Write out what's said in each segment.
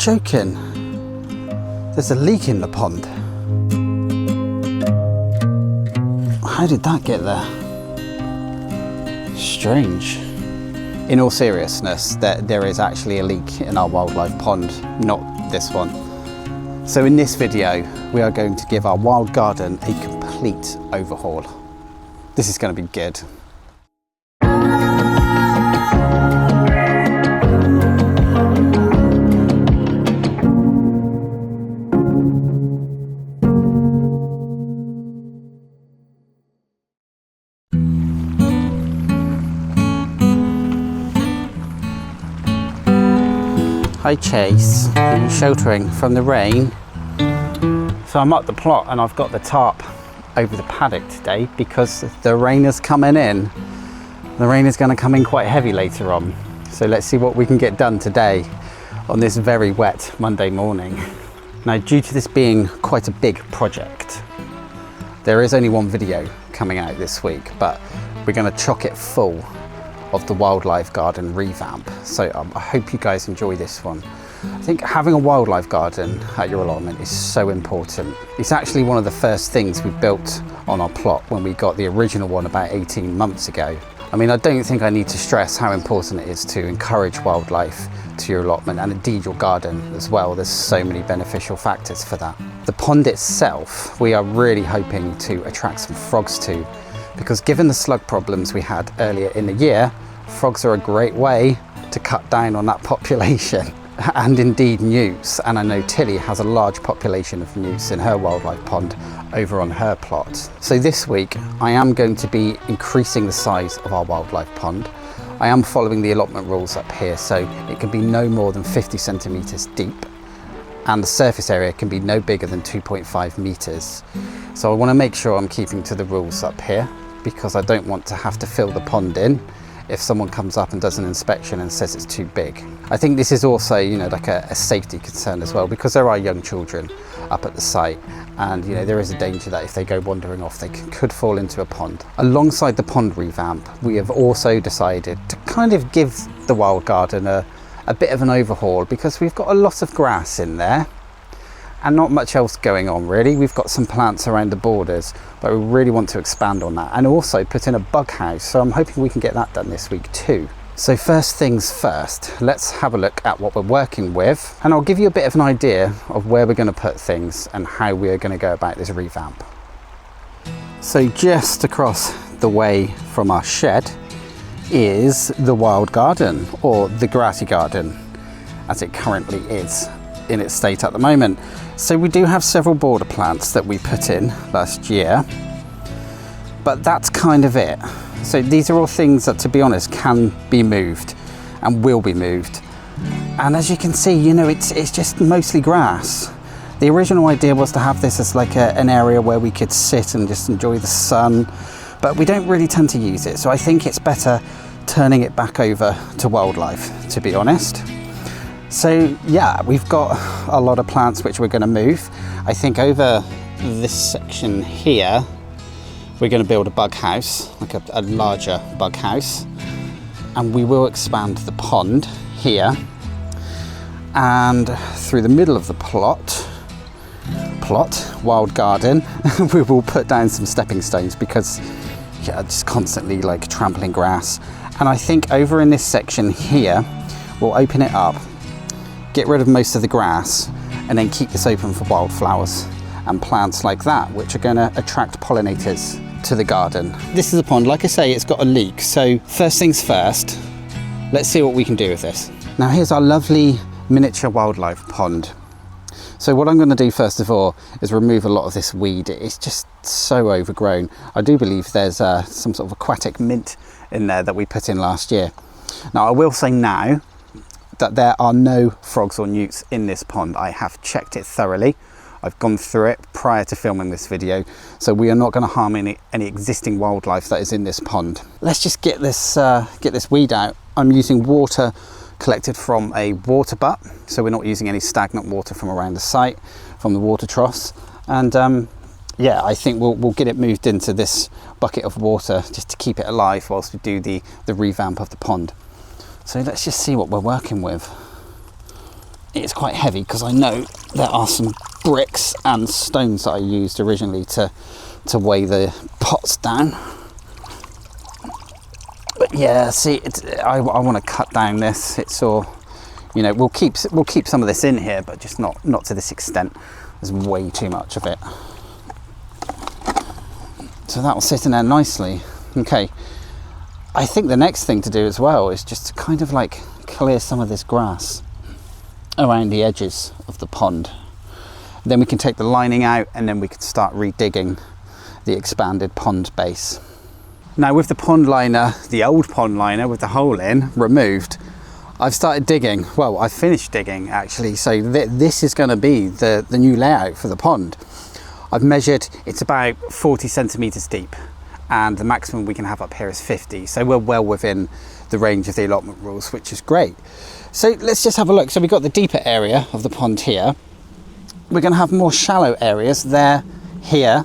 joking. There's a leak in the pond. How did that get there? Strange. In all seriousness, there is actually a leak in our wildlife pond, not this one. So in this video, we are going to give our wild garden a complete overhaul. This is going to be good. Hi Chase, I'm sheltering from the rain. So I'm up the plot and I've got the tarp over the paddock today because the rain is coming in. The rain is going to come in quite heavy later on. So let's see what we can get done today on this very wet Monday morning. Now, due to this being quite a big project, there is only one video coming out this week, but we're going to chock it full of the wildlife garden revamp. So I hope you guys enjoy this one. I think having a wildlife garden at your allotment is so important. It's actually one of the first things we built on our plot when we got the original one about 18 months ago. I mean, I don't think I need to stress how important it is to encourage wildlife to your allotment and indeed your garden as well. There's so many beneficial factors for that. The pond itself, we are really hoping to attract some frogs to, because given the slug problems we had earlier in the year, frogs are a great way to cut down on that population. And indeed newts, and I know Tilly has a large population of newts in her wildlife pond over on her plot. So this week I am going to be increasing the size of our wildlife pond. I am following the allotment rules up here, so it can be no more than 50 centimetres deep and the surface area can be no bigger than 2.5 metres. So I want to make sure I'm keeping to the rules up here because I don't want to have to fill the pond in if someone comes up and does an inspection and says it's too big. I think this is also, like a safety concern as well, because there are young children up at the site and, there is a danger that if they go wandering off, they could fall into a pond. Alongside the pond revamp, we have also decided to kind of give the wild garden a bit of an overhaul because we've got a lot of grass in there and not much else going on really. We've got some plants around the borders, but we really want to expand on that and also put in a bug house. So I'm hoping we can get that done this week too. So first things first, let's have a look at what we're working with and I'll give you a bit of an idea of where we're going to put things and how we're going to go about this revamp. So just across the way from our shed is the wild garden, or the grassy garden as it currently is in its state at the moment. So we do have several border plants that we put in last year, but that's kind of it. So these are all things that, to be honest, can be moved and will be moved. And as you can see, it's just mostly grass. The original idea was to have this as like an area where we could sit and just enjoy the sun, but we don't really tend to use it. So I think it's better turning it back over to wildlife, to be honest. So yeah, we've got a lot of plants which we're going to move. I think over this section here, we're going to build a bug house, like a larger bug house. And we will expand the pond here. And through the middle of the plot, wild garden, we will put down some stepping stones because just constantly like trampling grass. And I think over in this section here, we'll open it up, get rid of most of the grass, and then keep this open for wildflowers and plants like that, which are going to attract pollinators to the garden. This is a pond, like I say, it's got a leak. So first things first, let's see what we can do with this. Now here's our lovely miniature wildlife pond. So what I'm going to do first of all is remove a lot of this weed. It's just so overgrown. I do believe there's some sort of aquatic mint in there that we put in last year. Now I will say now that there are no frogs or newts in this pond. I have checked it thoroughly. I've gone through it prior to filming this video, so we are not going to harm any existing wildlife that is in this pond. Let's just get this weed out. I'm using water collected from a water butt, so we're not using any stagnant water from around the site, from the water troughs. And yeah, I think we'll get it moved into this bucket of water just to keep it alive whilst we do the revamp of the pond. So let's just see what we're working with. it's quite heavy because I know there are some bricks and stones that I used originally to weigh the pots down. But yeah, see, I want to cut down this. It's all, you know, we'll keep some of this in here, but just not to this extent. There's way too much of it. So that'll sit in there nicely. Okay, I think the next thing to do as well is just to kind of like clear some of this grass around the edges of the pond. Then we can take the lining out and then we can start redigging the expanded pond base. Now with the pond liner, the old pond liner with the hole in removed, I've started digging. Well, I've finished digging actually, so this is going to be the new layout for the pond. I've measured, it's about 40 centimetres deep, and the maximum we can have up here is 50, so we're well within the range of the allotment rules, which is great. So let's just have a look. So we've got the deeper area of the pond here. We're going to have more shallow areas there, here,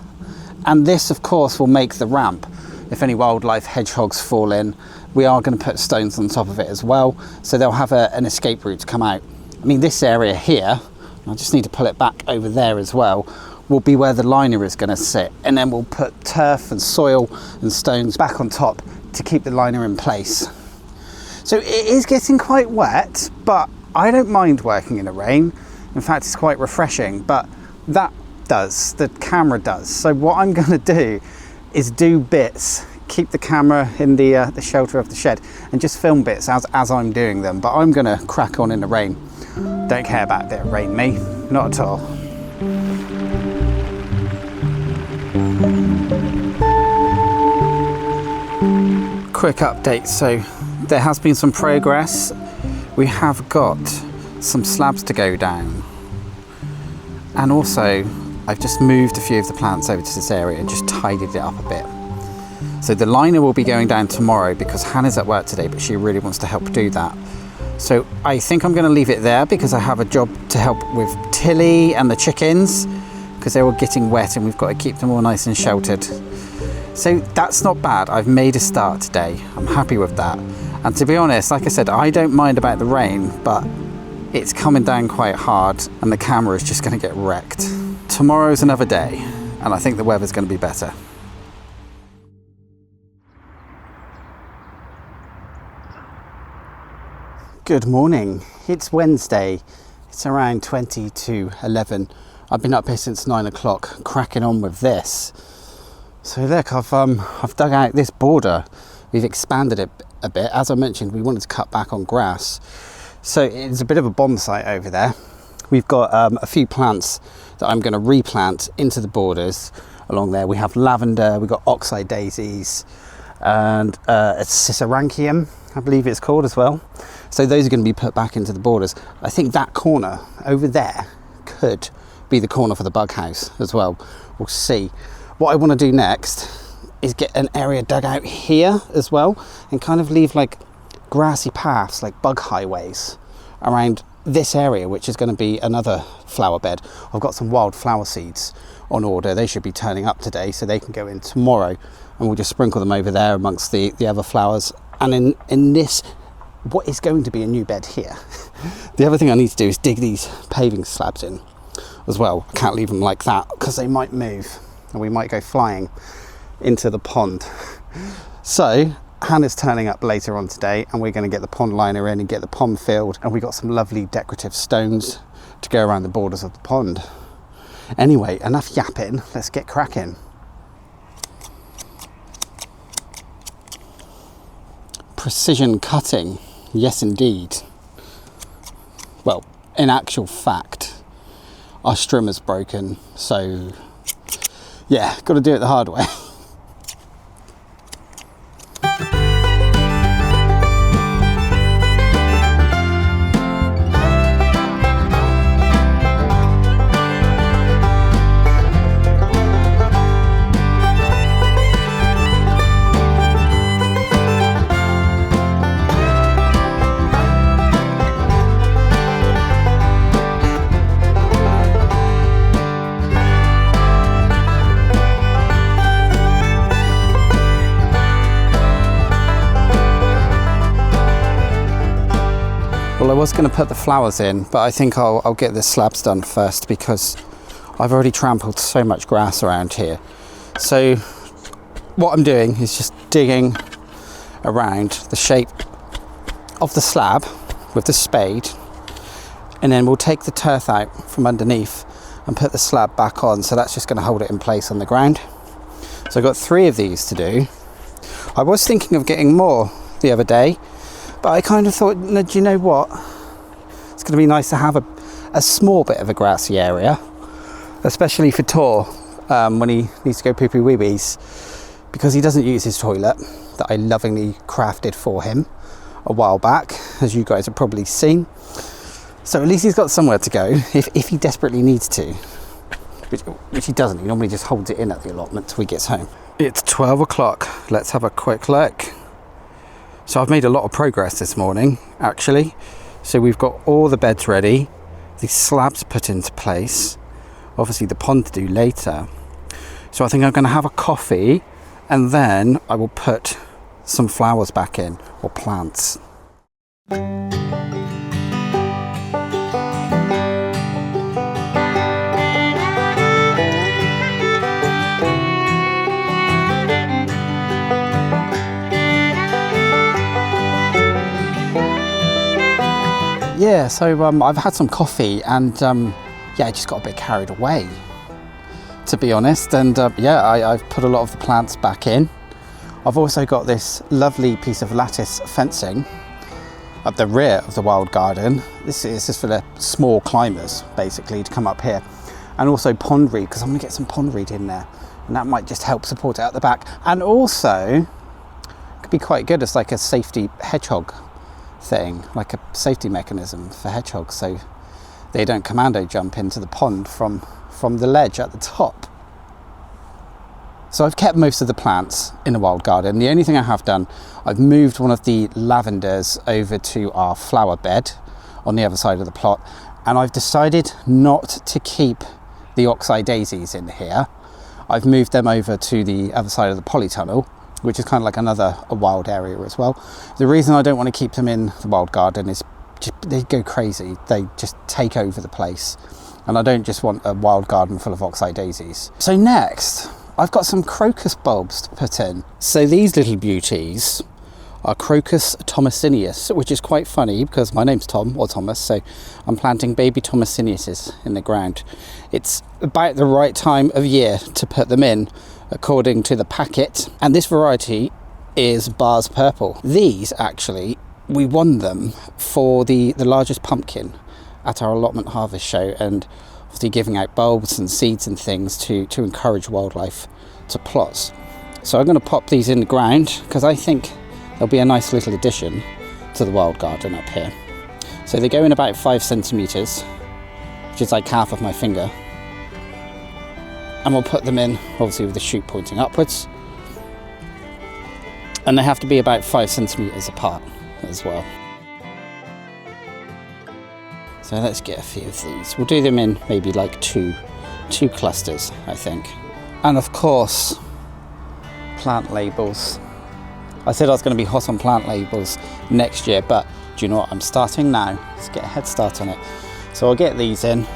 and this of course will make the ramp. If any wildlife, hedgehogs fall in, we are going to put stones on top of it as well, so they'll have an escape route to come out. I mean, this area here, I just need to pull it back over there as well, will be where the liner is going to sit, and then we'll put turf and soil and stones back on top to keep the liner in place. So it is getting quite wet, but I don't mind working in the rain. In fact, it's quite refreshing, but that does, the camera does. So what I'm going to do is do bits, keep the camera in the shelter of the shed and just film bits as I'm doing them, but I'm going to crack on in the rain. Don't care about a bit of rain, me, not at all. Quick update, so there has been some progress. We have got some slabs to go down, and also I've just moved a few of the plants over to this area and just tidied it up a bit. So the liner will be going down tomorrow because Hannah's at work today, but she really wants to help do that. So I think I'm going to leave it there because I have a job to help with Tilly and the chickens because they were getting wet and we've got to keep them all nice and sheltered. So that's not bad. I've made a start today. I'm happy with that. And to be honest, like I said, I don't mind about the rain, but it's coming down quite hard and the camera is just going to get wrecked. Tomorrow's another day and I think the weather's going to be better. Good morning. It's Wednesday. It's around 20 to 11. I've been up here since 9 o'clock cracking on with this. So look, I've dug out this border. We've expanded it a bit. As I mentioned, we wanted to cut back on grass. So it's a bit of a bomb site over there. We've got a few plants that I'm going to replant into the borders along there. We have lavender, we've got oxeye daisies, and a ciceranchium, I believe it's called as well. So those are going to be put back into the borders. I think that corner over there could be the corner for the bug house as well. We'll see. What I want to do next is get an area dug out here as well and kind of leave like grassy paths, like bug highways around this area, which is going to be another flower bed. I've got some wild flower seeds on order. They should be turning up today so they can go in tomorrow, and we'll just sprinkle them over there amongst the other flowers. And in this, what is going to be a new bed here. The other thing I need to do is dig these paving slabs in as well. I can't leave them like that because they might move and we might go flying into the pond. So Hannah's turning up later on today and we're going to get the pond liner in and get the pond filled, and we got some lovely decorative stones to go around the borders of the pond. Anyway, enough yapping, let's get cracking. Precision cutting, yes indeed. Well, in actual fact, our strimmer's broken, so yeah, got to do it the hard way. Well, I was going to put the flowers in, but I think I'll get the slabs done first because I've already trampled so much grass around here. So what I'm doing is just digging around the shape of the slab with the spade, and then we'll take the turf out from underneath and put the slab back on. So that's just going to hold it in place on the ground. So I've got 3 of these to do. I was thinking of getting more the other day, but I kind of thought, no, do you know what? It's going to be nice to have a small bit of a grassy area, especially for Tor when he needs to go poo-poo wee-wees, because he doesn't use his toilet that I lovingly crafted for him a while back, as you guys have probably seen. So at least he's got somewhere to go if he desperately needs to, which he doesn't. He normally just holds it in at the allotment till he gets home. It's 12 o'clock. Let's have a quick look. So I've made a lot of progress this morning, actually. So we've got all the beds ready, the slabs put into place, obviously the pond to do later. So I think I'm going to have a coffee, and then I will put some flowers back in, or plants. Yeah, so I've had some coffee, and yeah, I just got a bit carried away, to be honest. And yeah, I've put a lot of the plants back in. I've also got this lovely piece of lattice fencing at the rear of the wild garden. This is just for the small climbers, basically, to come up here. And also pondweed, because I'm going to get some pondweed in there, and that might just help support it out the back. And also, it could be quite good as like a safety hedgehog thing, like a safety mechanism for hedgehogs, so they don't commando jump into the pond from the ledge at the top. So I've kept most of the plants in the wild garden. The only thing I have done, I've moved one of the lavenders over to our flower bed on the other side of the plot, and I've decided not to keep the oxeye daisies in here. I've moved them over to the other side of the polytunnel, which is kind of like a wild area as well. The reason I don't want to keep them in the wild garden is they go crazy. They just take over the place. And I don't just want a wild garden full of oxeye daisies. So next, I've got some crocus bulbs to put in. So these little beauties are Crocus thomasinius, which is quite funny because my name's Tom, or Thomas, so I'm planting baby thomasiniuses in the ground. It's about the right time of year to put them in, according to the packet, and this variety is Bars Purple. These, actually, we won them for the largest pumpkin at our allotment harvest show, and obviously giving out bulbs and seeds and things to encourage wildlife to plots. So I'm going to pop these in the ground because I think they'll be a nice little addition to the wild garden up here. So they go in about 5 centimetres, which is like half of my finger. And we'll put them in, obviously, with the shoot pointing upwards. And they have to be about 5 centimetres apart as well. So let's get a few of these. We'll do them in maybe like two clusters, I think. And of course, plant labels. I said I was going to be hot on plant labels next year, but do you know what? I'm starting now. Let's get a head start on it. So I'll get these in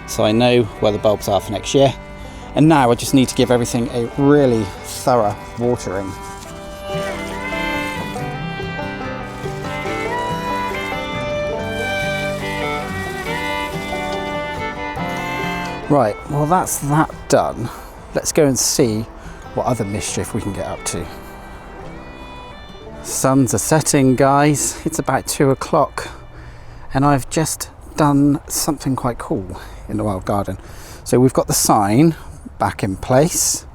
so I know where the bulbs are for next year. And now I just need to give everything a really thorough watering. Right, well that's that done. Let's go and see what other mischief we can get up to. Suns are setting, guys. It's about 2 o'clock and I've just done something quite cool in the wild garden. So we've got the sign back in place.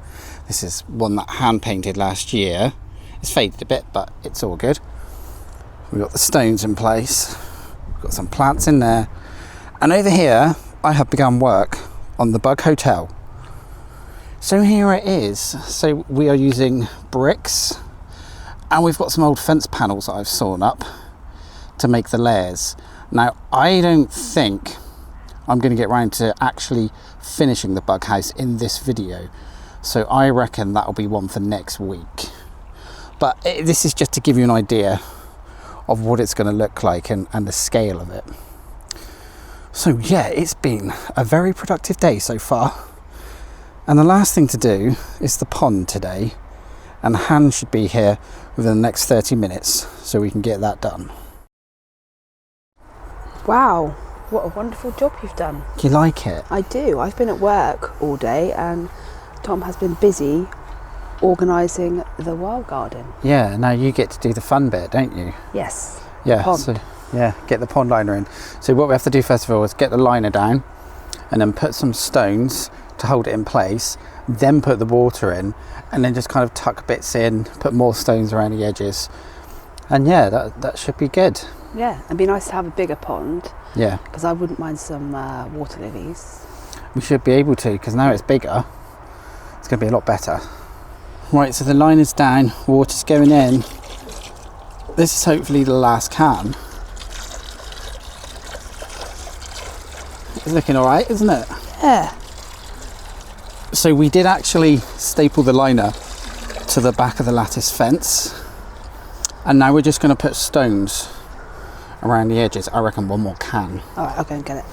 This is one that hand painted last year. It's faded a bit, but it's all good. We've got the stones in place. We've got some plants in there. And over here, I have begun work on the bug hotel. So here it is. So we are using bricks, and we've got some old fence panels that I've sawn up to make the layers. Now, I don't think I'm going to get round to actually finishing the bug house in this video. So I reckon that'll be one for next week. But this is just to give you an idea of what it's going to look like and the scale of it. So yeah, it's been a very productive day so far. And the last thing to do is the pond today. And Han should be here within the next 30 minutes so we can get that done. Wow, what a wonderful job you've done. Do you like it? I do. I've been at work all day and Tom has been busy organising the wild garden. Yeah, now you get to do the fun bit, don't you? Yes. Yeah, pond. so yeah, get the pond liner in. So what we have to do first of all is get the liner down and then put some stones to hold it in place, then put the water in, and then just kind of tuck bits in, put more stones around the edges. And yeah, that should be good. Yeah, it'd be nice to have a bigger pond. Yeah. Because I wouldn't mind some water lilies. We should be able to, because now it's bigger, it's going to be a lot better. Right, so the liner's down, water's going in. This is hopefully the last can. It's looking all right, isn't it? Yeah. So we did actually staple the liner to the back of the lattice fence. And now we're just going to put stones around the edges. I reckon one more can. All right, I'll go and get it.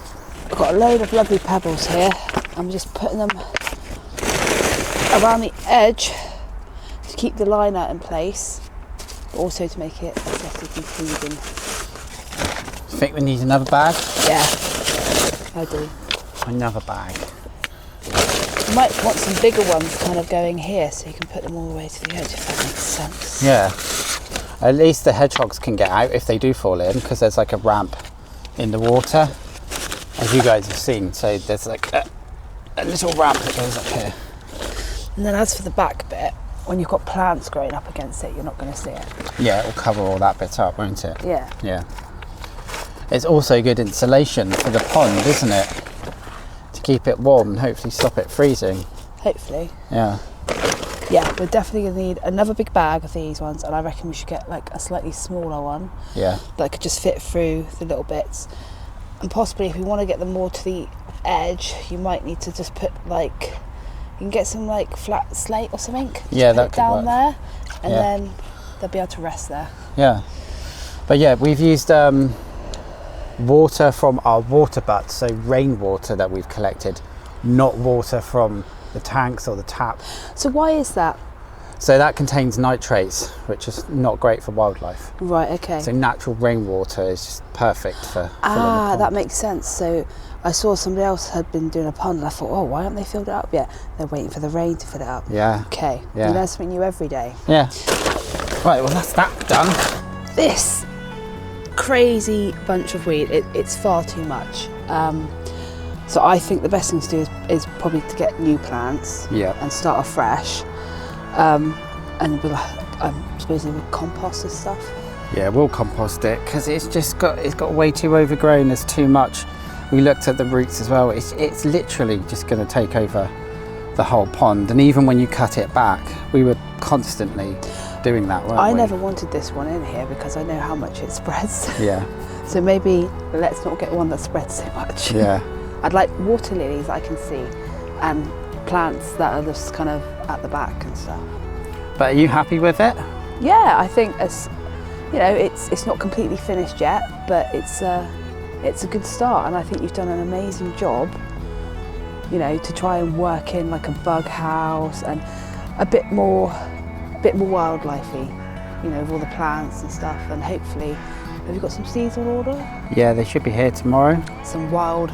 I've got a load of lovely pebbles here. I'm just putting them around the edge to keep the liner in place, but also to make it aesthetically pleasing. Think we need another bag? Yeah, I do. Another bag. You might want some bigger ones kind of going here so you can put them all the way to the edge, if that makes sense. Yeah. At least the hedgehogs can get out if they do fall in, because there's like a ramp in the water, as you guys have seen. So there's like a little ramp that goes up here. And then as for the back bit, when you've got plants growing up against it, you're not going to see it. Yeah, it will cover all that bit up, won't it? Yeah. Yeah. It's also good insulation for the pond, isn't it? To keep it warm and hopefully stop it freezing. Hopefully. Yeah. Yeah, we're definitely going to need another big bag of these ones, and I reckon we should get like a slightly smaller one. Yeah. That could just fit through the little bits. And possibly if we want to get them more to the edge, you might need to just put like, you can get some like flat slate or something. Yeah, that could could down work. there, and Yeah. then they'll be able to rest there. Yeah. But yeah, we've used water from our water butts, so rainwater that we've collected, not water from the tanks or the tap. So why is that? So that contains nitrates, which is not great for wildlife. Right, okay. So natural rainwater is just perfect for filling the pond. That makes sense. So I saw somebody else had been doing a pond and I thought, oh, why haven't they filled it up yet? They're waiting for the rain to fill it up. Yeah. Okay. Yeah. You learn something new every day. Yeah. Right, well that's that done. This crazy bunch of weed, it's far too much. So I think the best thing to do is probably to get new plants. Yeah. And start afresh. And I'm supposing with compost and stuff. Yeah, we'll compost it because it's got way too overgrown. There's too much. We looked at the roots as well. It's literally just going to take over the whole pond. And even when you cut it back, we were constantly doing that, weren't we? I never wanted this one in here because I know how much it spreads. Yeah. So maybe let's not get one that spreads so much. Yeah. I'd like water lilies I can see, and plants that are just kind of at the back and stuff. But are you happy with it? Yeah, I think it's not completely finished yet, but it's a good start, and I think you've done an amazing job. You know, to try and work in like a bug house and a bit more wildlifey. You know, with all the plants and stuff, and hopefully, have you got some seeds on order? Yeah, they should be here tomorrow. Some wild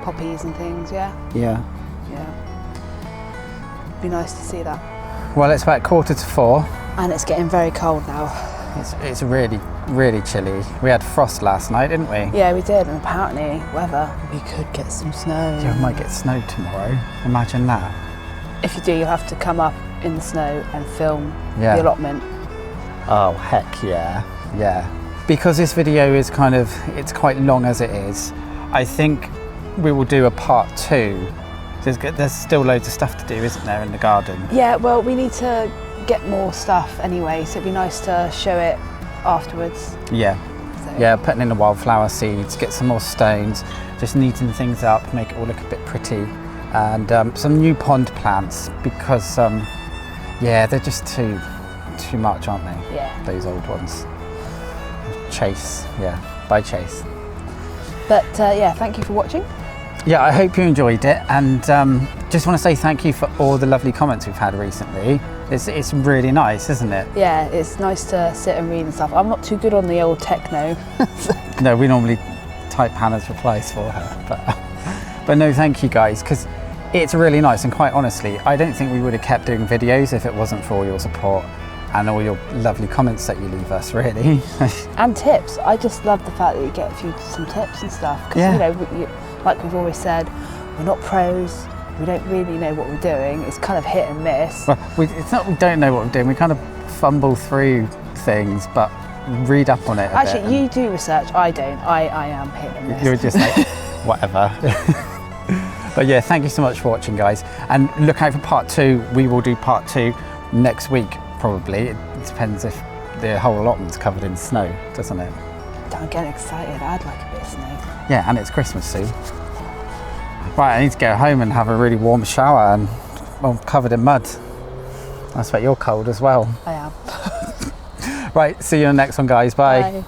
poppies and things, yeah? Yeah. Yeah. Be nice to see that. Well, it's about 3:45. And it's getting very cold now. It's really, really chilly. We had frost last night, didn't we? Yeah, we did, and apparently, weather, we could get some snow. Yeah, we might get snow tomorrow. Imagine that. If you do, you'll have to come up in the snow and film Yeah. the allotment. Oh, heck yeah. Yeah. Because this video is it's quite long as it is, I think we will do a part 2. There's still loads of stuff to do, isn't there, in the garden? Yeah, well, we need to get more stuff anyway, so it'd be nice to show it afterwards. Yeah. So. Yeah, putting in the wildflower seeds, get some more stones, just neaten things up, make it all look a bit pretty. And some new pond plants, because they're just too much, aren't they? Yeah. Those old ones. Chase, yeah, by Chase. But yeah, thank you for watching. Yeah, I hope you enjoyed it, and just want to say thank you for all the lovely comments we've had recently. It's really nice, isn't it? Yeah, it's nice to sit and read and stuff. I'm not too good on the old techno. No, we normally type Hannah's replies for her, but no, thank you guys, because it's really nice, and quite honestly, I don't think we would have kept doing videos if it wasn't for all your support and all your lovely comments that you leave us, really. And tips. I just love the fact that you get some tips and stuff, because Yeah. you know, like we've always said, we're not pros. We don't really know what we're doing. It's kind of hit and miss. Well, it's not we don't know what we're doing. We kind of fumble through things, but read up on it a bit. Actually, you do research. I don't. I am hit and miss. You're just like, whatever. But yeah, thank you so much for watching, guys. And look out for part 2. We will do part 2 next week, probably. It depends if the whole allotment's covered in snow, doesn't it? Don't get excited. I'd like a bit of snow. Yeah, and it's Christmas soon. Right, I need to go home and have a really warm shower, and I'm covered in mud. I expect you're cold as well. I am. Right, see you in the next one, guys. Bye. Bye.